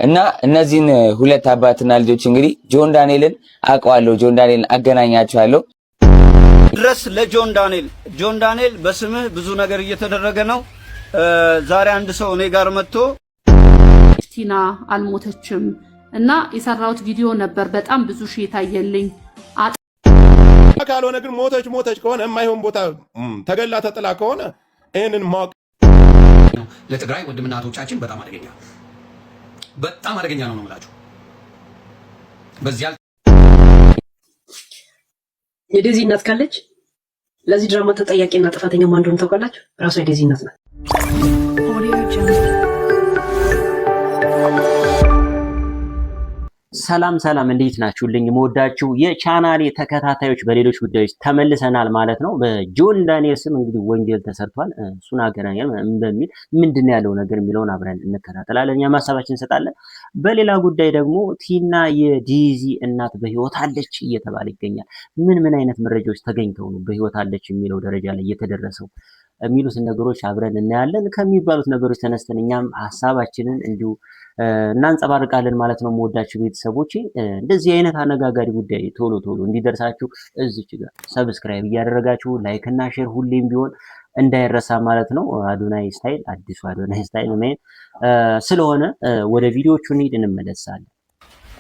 እና እነዚህን ሁለት አባትና ልጆች እንግዲህ ጆን ዳንኤልን አውቀዋለሁ። ጆን ዳንኤልን አገናኛቸዋለሁ። ድረስ ለጆን ዳንኤል ጆን ዳንኤል በስምህ ብዙ ነገር እየተደረገ ነው። ዛሬ አንድ ሰው እኔ ጋር መጥቶ ቲና አልሞተችም እና የሰራሁት ቪዲዮ ነበር በጣም ብዙ ሺህ የታየልኝ። ካልሆነ ግን ሞተች ከሆነ የማይሆን ቦታ ተገላ ተጥላ ከሆነ ይሄንን ማወቅ ለትግራይ ወንድምና እህቶቻችን በጣም አደገኛ ነው የምላችሁ። በዚያ የዴዚ እናት ካለች ለዚህ ድራማ ተጠያቂና ጥፋተኛ ማን እንደሆነ ታውቃላችሁ? ራሷ የዴዚ እናት ናት። ሰላም እንዴት ናችሁልኝ? የምወዳችሁ የቻናሌ ተከታታዮች በሌሎች ጉዳዮች ተመልሰናል ማለት ነው። በጆን ዳንኤል ስም እንግዲህ ወንጀል ተሰርቷል። እሱን አገናኛል በሚል ምንድነው ያለው ነገር የሚለውን አብረን እንከታተላለን፣ እኛም ሀሳባችን እንሰጣለን። በሌላ ጉዳይ ደግሞ ቲና የዲዚ እናት በህይወት አለች እየተባለ ይገኛል። ምን አይነት መረጃዎች ተገኝተው ነው በህይወት አለች የሚለው ደረጃ ላይ የተደረሰው የሚሉት ነገሮች አብረን እናያለን። ከሚባሉት ነገሮች ተነስተን እኛም ሀሳባችንን እንዲሁ እናንጸባርቃለን ማለት ነው። የምወዳችሁ ቤተሰቦቼ እንደዚህ አይነት አነጋጋሪ ጉዳይ ቶሎ እንዲደርሳችሁ እዚች ጋር ሰብስክራይብ እያደረጋችሁ ላይክ እና ሼር ሁሌም ቢሆን እንዳይረሳ ማለት ነው። አዶናይ ስታይል አዲሱ አዶናይ ስታይል ነው ስለሆነ ወደ ቪዲዮቹ እንመለሳለን።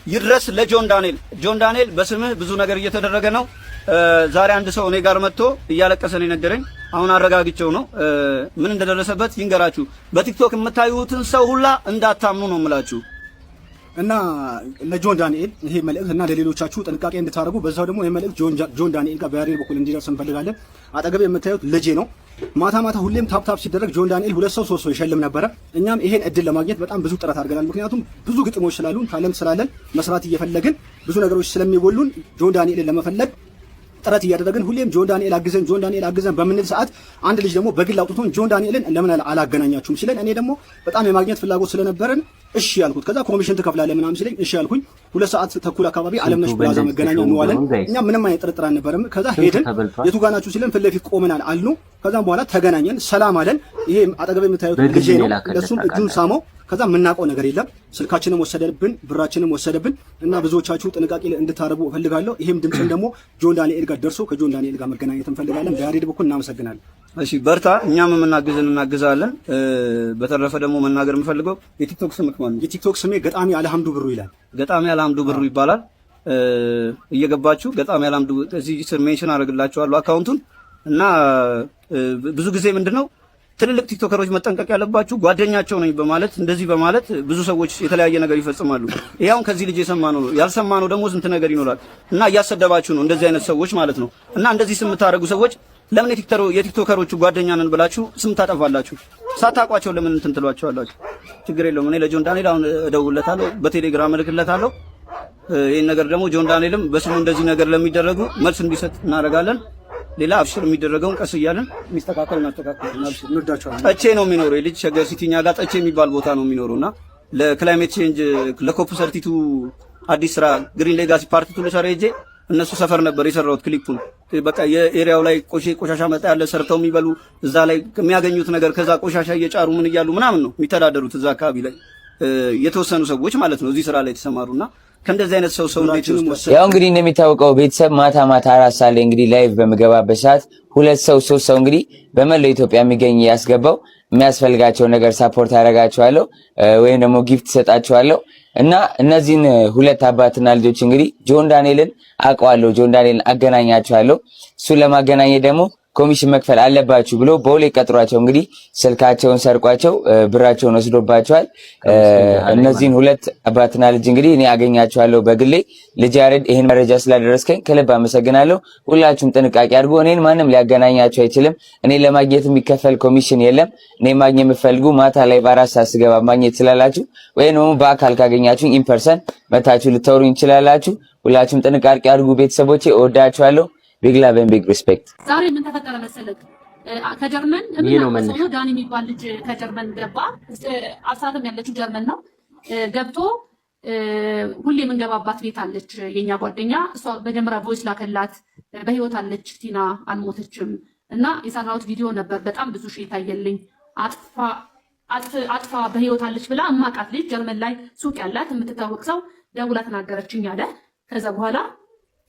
ይድረስ ለጆን ዳንኤል ጆን ዳንኤል በስምህ ብዙ ነገር እየተደረገ ነው። ዛሬ አንድ ሰው እኔ ጋር መጥቶ እያለቀሰ ነው የነገረኝ። አሁን አረጋግጬው ነው ምን እንደደረሰበት ይንገራችሁ። በቲክቶክ የምታዩትን ሰው ሁላ እንዳታምኑ ነው የምላችሁ። እና ለጆን ዳንኤል ይሄ መልእክት እና ለሌሎቻችሁ ጥንቃቄ እንድታደርጉ በዛው ደግሞ ይሄ መልእክት ጆን ዳንኤል ጋር በያሬድ በኩል እንዲደርስ እንፈልጋለን። አጠገቤ የምታዩት ልጄ ነው። ማታ ሁሌም ታፕ ሲደረግ ጆን ዳንኤል 2 ሰው 3 ሰው ይሸልም ነበረ። እኛም ይሄን እድል ለማግኘት በጣም ብዙ ጥረት አድርገናል። ምክንያቱም ብዙ ግጥሞች ስላሉን ታለንት ስላለን መስራት እየፈለግን ብዙ ነገሮች ስለሚጎሉን ጆን ዳንኤልን ለመፈለግ ጥረት እያደረግን ሁሌም ጆን ዳንኤል አግዘን በምንል ሰዓት አንድ ልጅ ደግሞ በግል አውጥቶን ጆን ዳንኤልን ለምን አላገናኛችሁም ሲለን እኔ ደግሞ በጣም የማግኘት ፍላጎት ስለነበረን እሺ ያልኩት። ከዛ ኮሚሽን ትከፍላለህ ምናምን ሲለኝ እሺ ያልኩኝ። 2 ሰዓት ተኩል አካባቢ አለምነሽ ፕላዛ መገናኛ እንዋለን። እኛ ምንም አይነት ጥርጥር አልነበረም። ከዛ ሄድን። የቱ ጋር ናችሁ ሲለን ፊት ለፊት ቆመናል አልኑ። ከዛም በኋላ ተገናኘን፣ ሰላም አለን። ይሄ አጠገብ የምታዩት ልጄ ነው። እሱም እጁን ሳመው። ከዛ የምናውቀው ነገር የለም። ስልካችንም ወሰደብን፣ ብራችንም ወሰደብን እና ብዙዎቻችሁ ጥንቃቄ እንድታረጉ እፈልጋለሁ። ይሄም ድምጽን ደግሞ ጆን ዳንኤል ጋር ደርሶ ከጆን ዳንኤል ጋር መገናኘት እንፈልጋለን። በያሬድ በኩል እናመሰግናለን። እሺ በርታ፣ እኛም እናግዛለን። በተረፈ ደግሞ መናገር የምፈልገው የቲክቶክ ስምክ ማለት ነው። የቲክቶክ ስሜ ገጣሚ አልሐምዱ ብሩ ይላል። ገጣሚ አልሐምዱ ብሩ ይባላል። እየገባችሁ ገጣሚ አልሐምዱ እዚህ ስር ሜንሽን አደርግላችኋለሁ አካውንቱን እና ብዙ ጊዜ ምንድነው ትልልቅ ቲክቶከሮች መጠንቀቅ ያለባችሁ ጓደኛቸው ነኝ በማለት እንደዚህ በማለት ብዙ ሰዎች የተለያየ ነገር ይፈጽማሉ። ይሄው ከዚህ ልጅ የሰማነው ነው። ያልሰማነው ደግሞ ስንት ነገር ይኖራል እና እያሰደባችሁ ነው እንደዚህ አይነት ሰዎች ማለት ነው። እና እንደዚህ ስም የምታደርጉ ሰዎች ለምን የቲክቶከሮቹ ጓደኛ ነን ብላችሁ ስም ታጠፋላችሁ? ሳታውቋቸው ለምን እንትን ትሏቸዋላችሁ? ችግር የለውም። እኔ ለጆን ዳንኤል አሁን እደውልለታለሁ፣ በቴሌግራም እልክለታለሁ። ይሄን ነገር ደግሞ ጆን ዳንኤልም በስሙ እንደዚህ ነገር ለሚደረጉ መልስ እንዲሰጥ እናደርጋለን። ሌላ አብሽር የሚደረገውን ቀስ እያለን የሚስተካከል እናስተካክላለን። አብሽር እንወዳቸዋለን። ጠቼ ነው የሚኖረው ልጅ ሸገር ሲቲኛ ጋር ጠቼ የሚባል ቦታ ነው የሚኖረውና ለክላይሜት ቼንጅ ለኮፕ ሰርቲቱ አዲስ ስራ ግሪን ሌጋሲ ፓርቲ ቱ ለሰራ ሄጄ እነሱ ሰፈር ነበር የሰራሁት ክሊፑን። በቃ የኤሪያው ላይ ቆሻሻ መጣ ያለ ሰርተው የሚበሉ እዛ ላይ የሚያገኙት ነገር ከዛ ቆሻሻ እየጫሩ ምን እያሉ ምናምን ነው የሚተዳደሩት እዛ አካባቢ ላይ የተወሰኑ ሰዎች ማለት ነው እዚህ ስራ ላይ የተሰማሩና ከእንደዚህ አይነት ሰው እንዴት ነው ያው እንግዲህ እንደሚታወቀው ቤተሰብ ማታ 4 ሰዓት ላይ እንግዲህ ላይቭ በመገባበት ሰዓት 2 ሰው 3 ሰው እንግዲህ በመላው ኢትዮጵያ የሚገኝ ያስገባው የሚያስፈልጋቸው ነገር ሳፖርት ያደርጋቸዋለሁ ወይም ደግሞ ጊፍት ሰጣቸዋለሁ እና እነዚህን ሁለት አባትና ልጆች እንግዲህ ጆን ዳንኤልን አውቀዋለሁ። ጆን ዳንኤልን አገናኛቸዋለሁ። እሱን ለማገናኘት ደግሞ ኮሚሽን መክፈል አለባችሁ ብሎ በሁሌ ቀጥሯቸው እንግዲህ ስልካቸውን ሰርቋቸው ብራቸውን ወስዶባቸዋል። እነዚህን ሁለት አባትና ልጅ እንግዲህ እኔ አገኛቸዋለሁ በግሌ። ልጅ ያሬድ ይሄን መረጃ ስላደረስከኝ ከልብ አመሰግናለሁ። ሁላችሁም ጥንቃቄ አድርጉ። እኔን ማንም ሊያገናኛቸው አይችልም። እኔ ለማግኘት የሚከፈል ኮሚሽን የለም። እኔ ማግኘት የምፈልጉ ማታ ላይ በ4 ሰዓት ስገባ ማግኘት ስላላችሁ ወይም ደግሞ በአካል ካገኛችሁ ኢንፐርሰን መታችሁ ልታወሩኝ እንችላላችሁ። ሁላችሁም ጥንቃቄ አድርጉ ቤተሰቦቼ፣ እወዳችኋለሁ። ቢግ ላቭ ኤንድ ቢግ ሪስፔክት። ዛሬ ምን ተፈጠረ መሰለህ? ከጀርመን ምን ዳኒ የሚባል ልጅ ከጀርመን ገባ። አሳተም ያለችው ጀርመን ነው። ገብቶ ሁሌ የምንገባባት ቤት አለች የኛ ጓደኛ። እሷ በጀመራ ቮይስ ላከላት። በህይወት አለች ቲና አልሞተችም እና የሰራሁት ቪዲዮ ነበር በጣም ብዙ ሺህ የታየልኝ። አጥፋ በህይወት አለች ብላ እማቃት ልጅ ጀርመን ላይ ሱቅ ያላት የምትታወቅ ሰው ደውላ ተናገረችኝ አለ። ከዛ በኋላ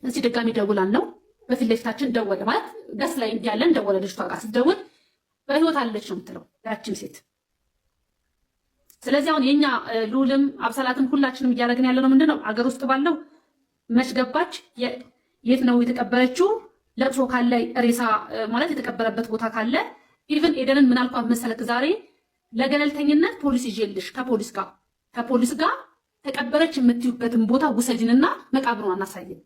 እዚህ ድጋሚ ደውላን ነው በፊት ለፊታችን ደወለ ማለት ደስ ላይ ያለን ደወለ። ልጅቷ ጋር ስትደውል በህይወት አለች ነው የምትለው ያችን ሴት። ስለዚህ አሁን የኛ ሉልም አብሰላትም ሁላችንም እያደረግን ያለ ነው ምንድነው አገር ውስጥ ባለው መች ገባች የት ነው የተቀበረችው ለቅሶ ካለ ሬሳ ማለት የተቀበረበት ቦታ ካለ ኢቭን ኤደንን ምን አልኳት መሰለክ ዛሬ ለገለልተኝነት ፖሊስ ይዤልሽ ከፖሊስ ጋር ተቀበረች የምትዩበትን ቦታ ውሰጅንና መቃብሩን አናሳየን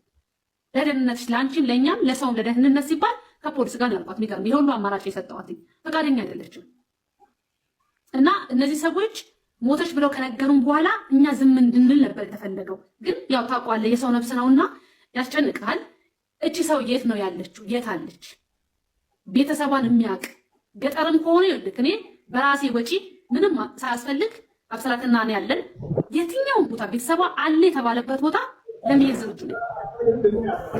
ለደህንነትሽ ለአንቺም ለእኛም ለሰውም ለደህንነት ሲባል ከፖሊስ ጋር ያልኳት የሚገርም ይሄ ሁሉ አማራጭ የሰጠዋት ፈቃደኛ አይደለችም። እና እነዚህ ሰዎች ሞተች ብለው ከነገሩን በኋላ እኛ ዝም እንድንል ነበር የተፈለገው። ግን ያው ታውቀዋለህ የሰው ነፍስ ነውና ያስጨንቃል። እቺ ሰው የት ነው ያለችው? የት አለች? ቤተሰቧን የሚያውቅ ገጠርም ከሆነ ይልክ እኔ በራሴ ወጪ ምንም ሳያስፈልግ አብሰላትና እኔ ያለን የትኛው ቦታ ቤተሰቧ አለ የተባለበት ቦታ ለመሄድ ዝግጁ ነኝ።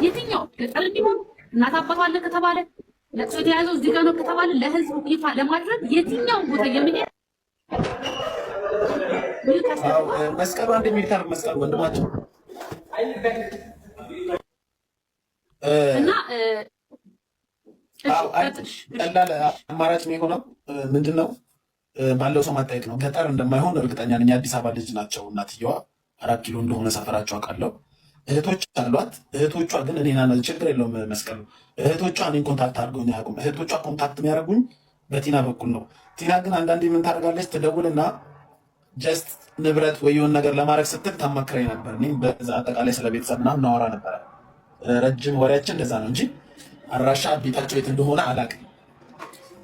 የትኛው ገጠር ቢሆን እናት አባቷ አለ ከተባለ ለቅሶ የተያዘው እዚህ ጋር ነው ከተባለ ለህዝቡ ይፋ ለማድረግ የትኛው ቦታ የሚሄድ መስቀሉ አንድ ሚሊታር መስቀል ወንድማቸው እና ቀላል አማራጭ የሆነው ምንድነው ባለው ሰው ማጠየቅ ነው። ገጠር እንደማይሆን እርግጠኛ ነኝ። አዲስ አበባ ልጅ ናቸው እናትየዋ 4 ኪሎ እንደሆነ ሰፈራቸው አውቃለሁ። እህቶች አሏት። እህቶቿ ግን እኔና ችግር የለውም መስቀሉ እህቶቿ እኔን ኮንታክት አድርገውኝ አያውቁም። እህቶቿ ኮንታክት የሚያደርጉኝ በቲና በኩል ነው። ቲና ግን አንዳንዴ ምን ታደርጋለች? ትደውልና ጀስት ንብረት ወይ የሆነ ነገር ለማድረግ ስትል ታማክረኝ ነበር። እኔም በዛ አጠቃላይ ስለ ቤተሰብ ምናምን እናወራ ነበረ። ረጅም ወሬያችን እንደዛ ነው እንጂ አድራሻ ቤታቸው የት እንደሆነ አላውቅም።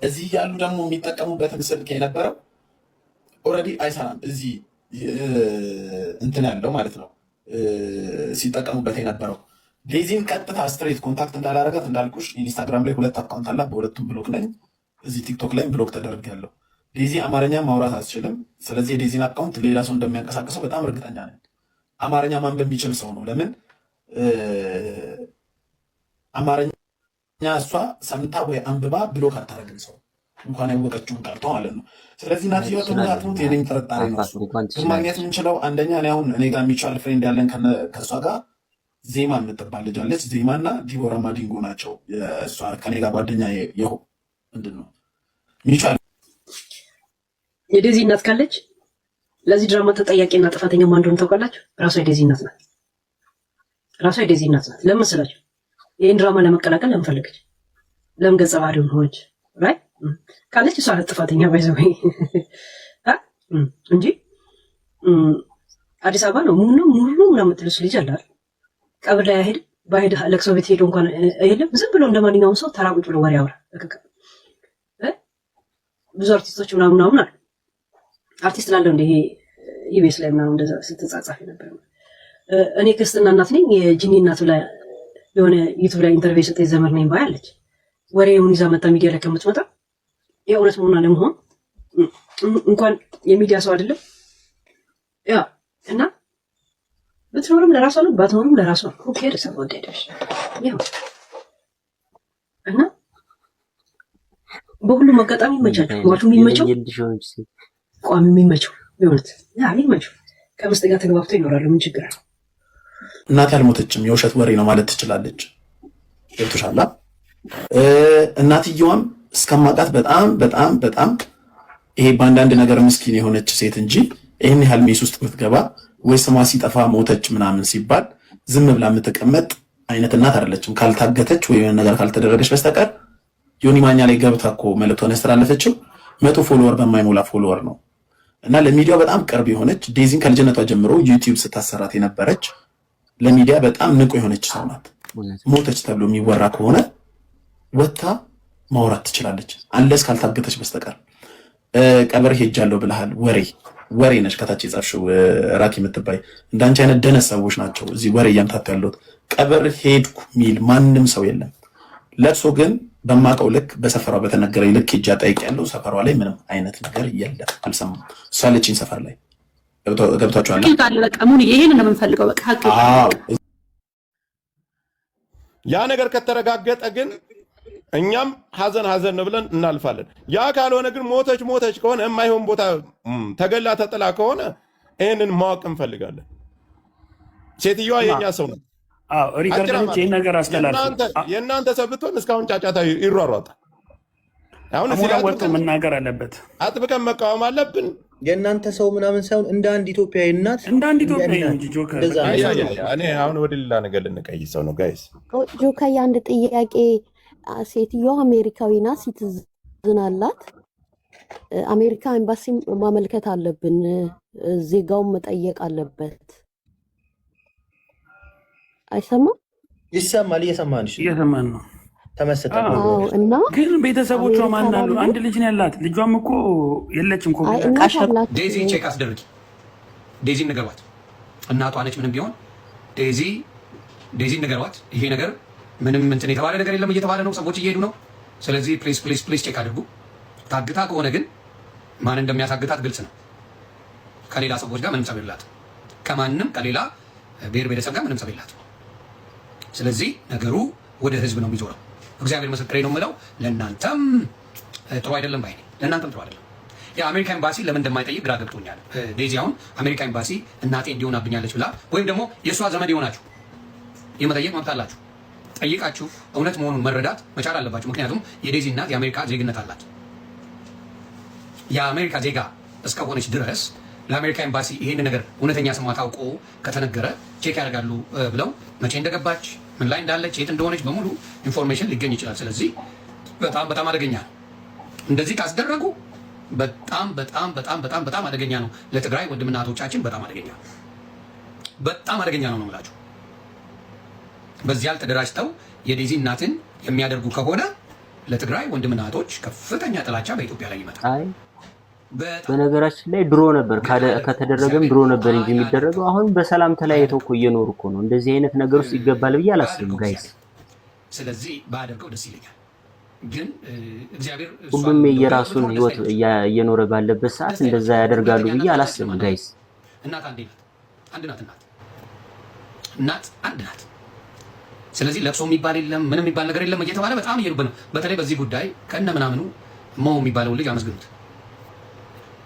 እዚህ ያሉ ደግሞ የሚጠቀሙበትን ስልክ የነበረው ኦልሬዲ አይሰራም። እዚህ እንትን ያለው ማለት ነው ሲጠቀሙበት የነበረው ዴዚን ቀጥታ ስትሬት ኮንታክት እንዳላረጋት እንዳልኩሽ ኢንስታግራም ላይ 2 አካውንት አላት። በሁለቱም ብሎክ ነኝ። እዚህ ቲክቶክ ላይም ብሎክ ተደርጋለሁ። ዴዚ አማርኛ ማውራት አትችልም። ስለዚህ የዴዚን አካውንት ሌላ ሰው እንደሚያንቀሳቅሰው በጣም እርግጠኛ ነኝ። አማርኛ ማንበብ የሚችል ሰው ነው። ለምን አማርኛ እሷ ሰምታ ወይ አንብባ ብሎክ አታረግም ሰው እንኳን ያወቀችውን ቀርቶ ማለት ነው። ስለዚህ እናትየዋ ትሙት የኔም ጥርጣሬ ነው። እሱ ማግኘት የምንችለው አንደኛ እኔ ጋር የሚቻል ፍሬንድ ያለን ከእሷ ጋር ዜማ የምትባል ልጅ አለች። ዜማና ዲቦራ ማዲንጎ ናቸው እሷ ከኔ ጋር ጓደኛ ምንድን ነው ሚቻል የዴዚ እናት ካለች ለዚህ ድራማ ተጠያቂና ጥፋተኛ ማን እንደሆነ ታውቃላችሁ? ራሷ የዴዚ እናት ናት። ራሷ የዴዚ እናት ናት። ለምን ስላችሁ ይህን ድራማ ለመቀላቀል ለምን ፈለገች? ለምን ገጸ ባህሪውን ሆነች? ራይ ካለች እሷ ናት ጥፋተኛ ባይዘው እንጂ አዲስ አበባ ነው ሙሉ ምናምን የምትልስ ልጅ አለ አይደል? ቀብር ላይ አይሄድም። ባይሄድ ለቅሶ ቤት ሄዶ እንኳን የለም። ዝም ብሎ እንደማንኛውም ሰው ተራ ቁጭ ብሎ ወሬ ያወራ። ብዙ አርቲስቶች ምናምን አሉ። አርቲስት ላለው እንደ ይሄ ኢቢኤስ ላይ ምናምን እንደዛ ስትጻጻፍ ነበር። እኔ ክርስትና እናት ነኝ የጂኒ እናት ላይ የሆነ ዩቲዩብ ላይ ኢንተርቪው ሰጠኝ ዘመር ነኝ ባያለች ወሬውን ይዛ መጣ ሚዲያ ላይ ከምትመጣ የእውነት መሆን አለመሆን እንኳን የሚዲያ ሰው አይደለም ያ እና ብትኖርም ለራሷ ነው ባትኖርም ለራሷ ነው። ኦኬ ደሰብ ወደደሽ ያው እና በሁሉም አጋጣሚ ይመቻል። ሟቹ የሚመቸው ቋሚ የሚመቸው ይሆናል። ያ የሚመቸው ከመስጠ ጋር ተግባብተው ይኖራሉ። ምን ችግር አለ? እናት ያልሞተችም የውሸት ወሬ ነው ማለት ትችላለች። ገብቶሻል? እናትየዋም እስከማውቃት በጣም ይሄ በአንዳንድ ነገር ምስኪን የሆነች ሴት እንጂ ይህን ያህል ሜስ ውስጥ ብትገባ ወይ ስሟ ሲጠፋ ሞተች ምናምን ሲባል ዝም ብላ የምትቀመጥ አይነት እናት አይደለችም። ካልታገተች ወይ የሆነ ነገር ካልተደረገች በስተቀር ዮኒ ማኛ ላይ ገብታ እኮ መልእክቷን ያስተላለፈችው 100 ፎሎወር በማይሞላ ፎሎወር ነው። እና ለሚዲያው በጣም ቅርብ የሆነች ዴዚን ከልጅነቷ ጀምሮ ዩቲዩብ ስታሰራት የነበረች ለሚዲያ በጣም ንቁ የሆነች ሰው ናት። ሞተች ተብሎ የሚወራ ከሆነ ወታ ማውራት ትችላለች፣ አንለስ ካልታገተች በስተቀር። ቀብር ሄጃለሁ ብለሃል፣ ወሬ ነች። ከታች የጻፍሽው ራኪ የምትባይ እንዳንቺ አይነት ደነስ ሰዎች ናቸው እዚህ ወሬ እያምታቱ ያሉት። ቀብር ሄድኩ ሚል ማንም ሰው የለም። ለብሶ ግን በማውቀው ልክ በሰፈሯ በተነገረኝ ልክ ሄጃ ጠይቄያለሁ። ሰፈሯ ላይ ምንም አይነት ነገር የለም፣ አልሰማም። እሷ አለችኝ ሰፈር ላይ ገብቷችኋል። ይሄን ነው የምንፈልገው። በቃ ያ ነገር ከተረጋገጠ ግን እኛም ሀዘን ብለን እናልፋለን። ያ ካልሆነ ግን ሞተች ከሆነ የማይሆን ቦታ ተገላ ተጥላ ከሆነ ይህንን ማወቅ እንፈልጋለን። ሴትዮዋ የኛ ሰው ነው። ሪከርዶች ይህን ነገር አስተላልፉ። የእናንተ ሰው ብትሆን እስካሁን ጫጫታ ይሯሯጣል። አሁን ወጥቶ መናገር አለበት። አጥብቀን መቃወም አለብን። የእናንተ ሰው ምናምን ሳይሆን እንደ አንድ ኢትዮጵያዊ እናት እንደ አንድ ኢትዮጵያዊ እንጂ ጆከር። እኔ አሁን ወደ ሌላ ነገር ልንቀይስ ሰው ነው ጋይስ። ጆከር አንድ ጥያቄ፣ ሴትዮዋ አሜሪካዊ ናት፣ ሲቲዝን አላት። አሜሪካ ኤምባሲ ማመልከት አለብን፣ ዜጋውን መጠየቅ አለበት። አይሰማም? ይሰማል። እየሰማን ነው። ተመሰጠ እና ግን ቤተሰቦቿ ማን አሉ? አንድ ልጅ ነው ያላት። ልጇም እኮ የለችም እኮ። ዴዚ ቼክ አስደርጊ። ዴዚ ንገሯት፣ እናቷ ነች። ምንም ቢሆን ዴዚ ንገሯት። ይሄ ነገር ምንም እንትን የተባለ ነገር የለም እየተባለ ነው፣ ሰዎች እየሄዱ ነው። ስለዚህ ፕሊዝ ቼክ አድርጉ። ታግታ ከሆነ ግን ማን እንደሚያሳግታት ግልጽ ነው። ከሌላ ሰዎች ጋር ምንም ጸብ የላትም። ከማንም ከሌላ ብሔር ብሔረሰብ ጋር ምንም ጸብ የላትም። ስለዚህ ነገሩ ወደ ህዝብ ነው የሚዞረው። እግዚአብሔር ምስክሬ ነው የምለው። ለእናንተም ጥሩ አይደለም ባይ ነኝ። ለእናንተም ጥሩ አይደለም። የአሜሪካ ኤምባሲ ለምን እንደማይጠይቅ ግራ ገብቶኛል። ዴዚ አሁን አሜሪካ ኤምባሲ እናቴ እንዲሆናብኛለች ብላ ወይም ደግሞ የእሷ ዘመድ የሆናችሁ የመጠየቅ መብት አላችሁ። ጠይቃችሁ እውነት መሆኑን መረዳት መቻል አለባችሁ። ምክንያቱም የዴዚ እናት የአሜሪካ ዜግነት አላት። የአሜሪካ ዜጋ እስከሆነች ድረስ ለአሜሪካ ኤምባሲ ይሄን ነገር እውነተኛ ስሟ ታውቆ ከተነገረ ቼክ ያደርጋሉ ብለው መቼ እንደገባች ምን ላይ እንዳለች የት እንደሆነች በሙሉ ኢንፎርሜሽን ሊገኝ ይችላል። ስለዚህ በጣም አደገኛ ነው። እንደዚህ ካስደረጉ በጣም አደገኛ ነው። ለትግራይ ወንድምና እህቶቻችን በጣም አደገኛ ነው። በጣም አደገኛ ነው ነው የምላችሁ። በዚህ ያህል ተደራጅተው የዴዚ እናትን የሚያደርጉ ከሆነ ለትግራይ ወንድምና እህቶች ከፍተኛ ጥላቻ በኢትዮጵያ ላይ ይመጣል። በነገራችን ላይ ድሮ ነበር ከተደረገም ድሮ ነበር እንጂ የሚደረገው አሁን በሰላም ተለያይተው እኮ እየኖሩ እኮ ነው። እንደዚህ አይነት ነገር ውስጥ ይገባል ብዬ አላስብም ጋይስ። ስለዚህ ባደርገው ደስ ይለኛል። ግን እግዚአብሔር ሁሉም የራሱን ህይወት እየኖረ ባለበት ሰዓት እንደዛ ያደርጋሉ ብዬ አላስብም ጋይስ። እናት አንድ ናት። ስለዚህ ለቅሶ የሚባል የለም ምንም የሚባል ነገር የለም እየተባለ በጣም እየሄዱበት ነው። በተለይ በዚህ ጉዳይ ከነ ምናምኑ የሚባለው ልጅ አመስግኑት።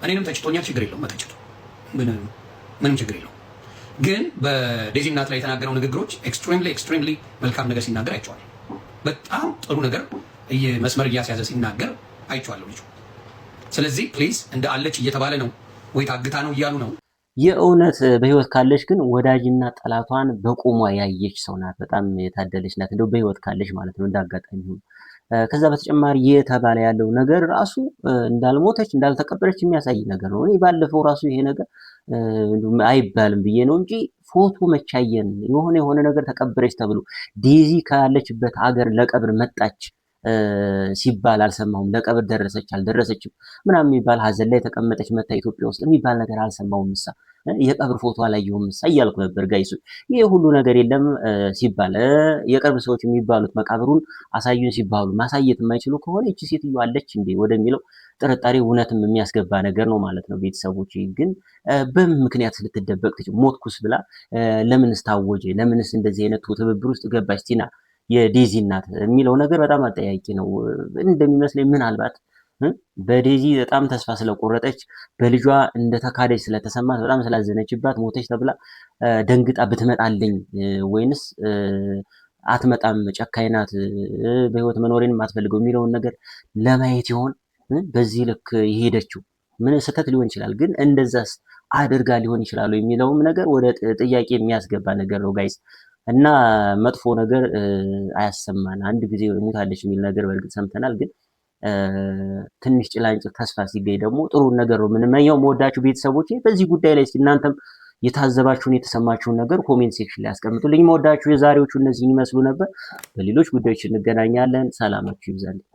እኔንም ተጭቶኛል፣ ችግር የለውም መተቸቱ ምንም ችግር የለውም። ግን በዴዚ እናት ላይ የተናገረው ንግግሮች ኤክስትሪምሊ መልካም ነገር ሲናገር አይቼዋለሁ። በጣም ጥሩ ነገር መስመር እያስያዘ ሲናገር አይቼዋለሁ ልጁ። ስለዚህ ፕሊዝ እንደ አለች እየተባለ ነው ወይ ታግታ ነው እያሉ ነው። የእውነት በህይወት ካለች ግን ወዳጅና ጠላቷን በቁሟ ያየች ሰው ናት። በጣም የታደለች ናት፣ እንደው በህይወት ካለች ማለት ነው። እንዳጋጣሚ ሆኖ ከዛ በተጨማሪ የተባለ ያለው ነገር ራሱ እንዳልሞተች እንዳልተቀበረች የሚያሳይ ነገር ነው። እኔ ባለፈው ራሱ ይሄ ነገር አይባልም ብዬ ነው እንጂ ፎቶ መቻየን የሆነ ነገር ተቀበረች ተብሎ ዴዚ ካለችበት ሀገር ለቀብር መጣች ሲባል አልሰማሁም። ለቀብር ደረሰች አልደረሰችም ምናምን የሚባል ሀዘን ላይ ተቀመጠች መታ ኢትዮጵያ ውስጥ የሚባል ነገር አልሰማሁም። ምሳ የቀብር ፎቶ አላየሁም ምሳ እያልኩ ነበር ጋይሱ። ይሄ ሁሉ ነገር የለም ሲባል የቅርብ ሰዎች የሚባሉት መቃብሩን አሳዩን ሲባሉ ማሳየት የማይችሉ ከሆነ እቺ ሴትዮ አለች እንዴ ወደሚለው ጥርጣሬ እውነትም የሚያስገባ ነገር ነው ማለት ነው። ቤተሰቦች ግን በምን ምክንያት ልትደበቅ ሞትኩስ ብላ ለምንስ ታወጀ? ለምንስ እንደዚህ አይነት ትብብር ውስጥ ገባች ቲና የዴዚ እናት የሚለው ነገር በጣም አጠያቂ ነው። እንደሚመስለኝ ምናልባት በዴዚ በጣም ተስፋ ስለቆረጠች በልጇ እንደተካደች ስለተሰማት በጣም ስላዘነችባት ሞተች ተብላ ደንግጣ ብትመጣልኝ ወይንስ አትመጣም ጨካኝ ናት በህይወት መኖሬን የማትፈልገው የሚለውን ነገር ለማየት ይሆን በዚህ ልክ የሄደችው? ምን ስህተት ሊሆን ይችላል፣ ግን እንደዛስ አድርጋ ሊሆን ይችላል የሚለውም ነገር ወደ ጥያቄ የሚያስገባ ነገር ነው ጋይስ። እና መጥፎ ነገር አያሰማን። አንድ ጊዜ ሞታለች የሚል ነገር በእርግጥ ሰምተናል፣ ግን ትንሽ ጭላንጭል ተስፋ ሲገኝ ደግሞ ጥሩ ነገር ነው የምንመኘው። መወዳችሁ ቤተሰቦች በዚህ ጉዳይ ላይ እናንተም የታዘባችሁን የተሰማችሁን ነገር ኮሜንት ሴክሽን ላይ አስቀምጡልኝ። መወዳችሁ የዛሬዎቹ እነዚህን ይመስሉ ነበር። በሌሎች ጉዳዮች እንገናኛለን። ሰላማችሁ ይብዛልኝ።